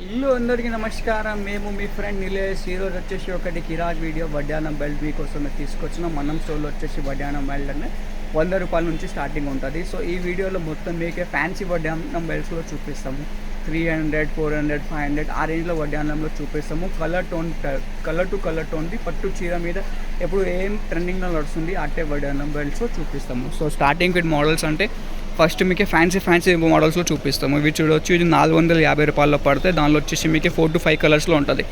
Hello అందరికీ నమస్కారం. మేము మీ ఫ్రెండ్ నిలేష్. ఈరోజు వచ్చేసి ఒకటి కిరాక్ వీడియో వడ్డానం బెల్ట్ మీకోసమే తీసుకొచ్చినాం. మనం స్టోర్లో వచ్చేసి వడ్డానం బెల్ట్ అంటే 100 రూపాయల నుంచి స్టార్టింగ్ ఉంటుంది. సో ఈ వీడియోలో మొత్తం మీకే ఫ్యాన్సీ వడ్డానం బెల్ట్స్లో చూపిస్తాము. 300, 400, 500 ఆ రేంజ్లో వడ్డానంలో చూపిస్తాము. కలర్ టు కలర్ టోన్ది పట్టు చీర మీద ఎప్పుడు ఏం ట్రెండింగ్లో నడుస్తుంది అట్టే వడ్డానం బెల్ట్స్లో చూపిస్తాము. సో స్టార్టింగ్ విత్ మోడల్స్ అంటే ఫస్ట్ మీకు ఫ్యాన్సీ మోడల్స్లో చూపిస్తాము. ఇవి చూడవచ్చు, ఇది 450 రూపాయల్లో పడతాయి. దానిలో వచ్చేసి మీకు 4 to 5 కలర్స్లో ఉంటుంది.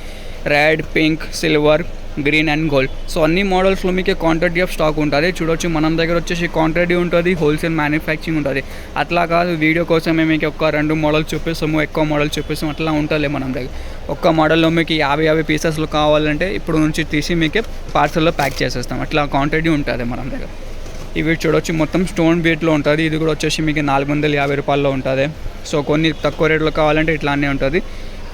Red, pink, silver, green and gold. So అన్ని మోడల్స్లో మీకు క్వాంటిటీ ఆఫ్ స్టాక్ ఉంటుంది. చూడవచ్చు, మనం దగ్గర వచ్చేసి క్వాంటిటీ ఉంటుంది, హోల్సేల్ మ్యానుఫ్యాక్చరింగ్ ఉంటుంది. అట్లా కాదు, వీడియో కోసమే మీకు ఒక 2 మోడల్ చూపిస్తాము, ఎక్కువ మోడల్ చూపిస్తాము, అట్లా ఉంటుంది మనం దగ్గర. ఒక్క మోడల్లో మీకు 50 పీసెస్లో కావాలంటే ఇప్పుడు నుంచి తీసి మీకు పార్సల్లో ప్యాక్ చేసేస్తాం. అట్లా క్వాంటిటీ ఉంటుంది మనం దగ్గర. ఇవి చూడవచ్చు, మొత్తం స్టోన్ బీట్లో ఉంటుంది. ఇది కూడా వచ్చేసి మీకు 450 రూపాయల్లో ఉంటుంది. సో కొన్ని తక్కువ రేట్లో కావాలంటే ఇట్లానే ఉంటుంది.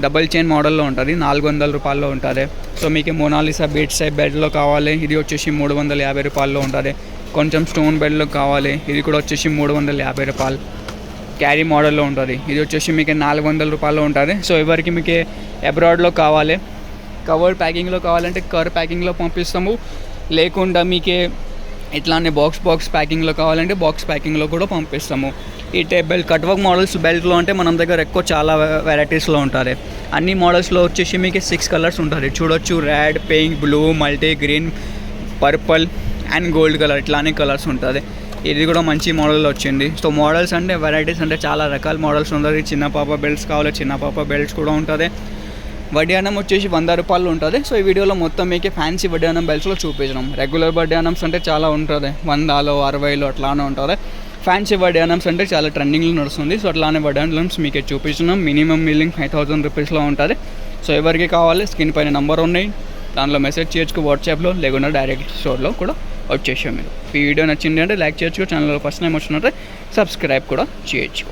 డబల్ చైన్ మోడల్లో ఉంటుంది, 400 రూపాయల్లో ఉంటుంది. సో మీకు మోనాలిసా బీట్స్ టైప్ బెడ్లో కావాలి, ఇది వచ్చేసి 350 రూపాయల్లో ఉంటుంది. కొంచెం స్టోన్ బెడ్లో కావాలి, ఇది కూడా వచ్చేసి 350 రూపాయలు. క్యారీ మోడల్లో ఉంటుంది, ఇది వచ్చేసి మీకు 400 రూపాయల్లో ఉంటుంది. సో ఎవరికి మీకు అబ్రాడ్లో కావాలి, కవర్ ప్యాకింగ్లో కావాలంటే కవర్ ప్యాకింగ్లో పంపిస్తాము. లేకుండా మీకే ఇట్లానే బాక్స్ ప్యాకింగ్లో కావాలంటే బాక్స్ ప్యాకింగ్లో కూడా పంపిస్తాము. ఈ type belt cut work models బెల్ట్లో అంటే మనం దగ్గర ఎక్కువ చాలా వెరైటీస్లో ఉంటుంది. అన్ని మోడల్స్లో వచ్చేసి మీకు 6 కలర్స్ ఉంటుంది. చూడొచ్చు, red, pink, blue, multi green, purple and gold colour, ఇట్లానే కలర్స్ ఉంటుంది. ఇది కూడా మంచి మోడల్లో వచ్చింది. సో మోడల్స్ అంటే వెరైటీస్ అంటే చాలా రకాల మోడల్స్ ఉంటుంది. చిన్న పాప బెల్ట్స్ కావాలి, చిన్న పాప బెల్ట్స్ కూడా ఉంటుంది. వడ్డానం వచ్చేసి 100 రూపాయలు ఉంటుంది. సో ఈ వీడియోలో మొత్తం మీకు ఫ్యాన్సీ వడ్డానం బెల్ట్స్లో చూపించడం. రెగ్యులర్ వడ్డానమ్స్ అంటే చాలా ఉంటుంది, 100లో 60లో అట్లానే ఉంటుంది. ఫ్యాన్సీ వడ్డానమ్స్ అంటే చాలా ట్రెండింగ్లో నడుస్తుంది. సో అట్లానే వడ్డానమ్స్ మీకు చూపించినాం. మినిమం బిల్లింగ్ 5000 రూపీస్లో ఉంటుంది. సో ఎవరికి కావాలి స్క్రీన్ పైన నెంబర్ ఉన్నాయి, దానిలో మెసేజ్ చేయొచ్చు వాట్సాప్లో, లేకుండా డైరెక్ట్ స్టోర్లో కూడా వచ్చేసాం. మీరు ఈ వీడియో నచ్చింది అంటే లైక్ చేయొచ్చు, ఛానల్లో ఫస్ట్ టైం వచ్చినట్టే సబ్స్క్రైబ్ కూడా చేయొచ్చు.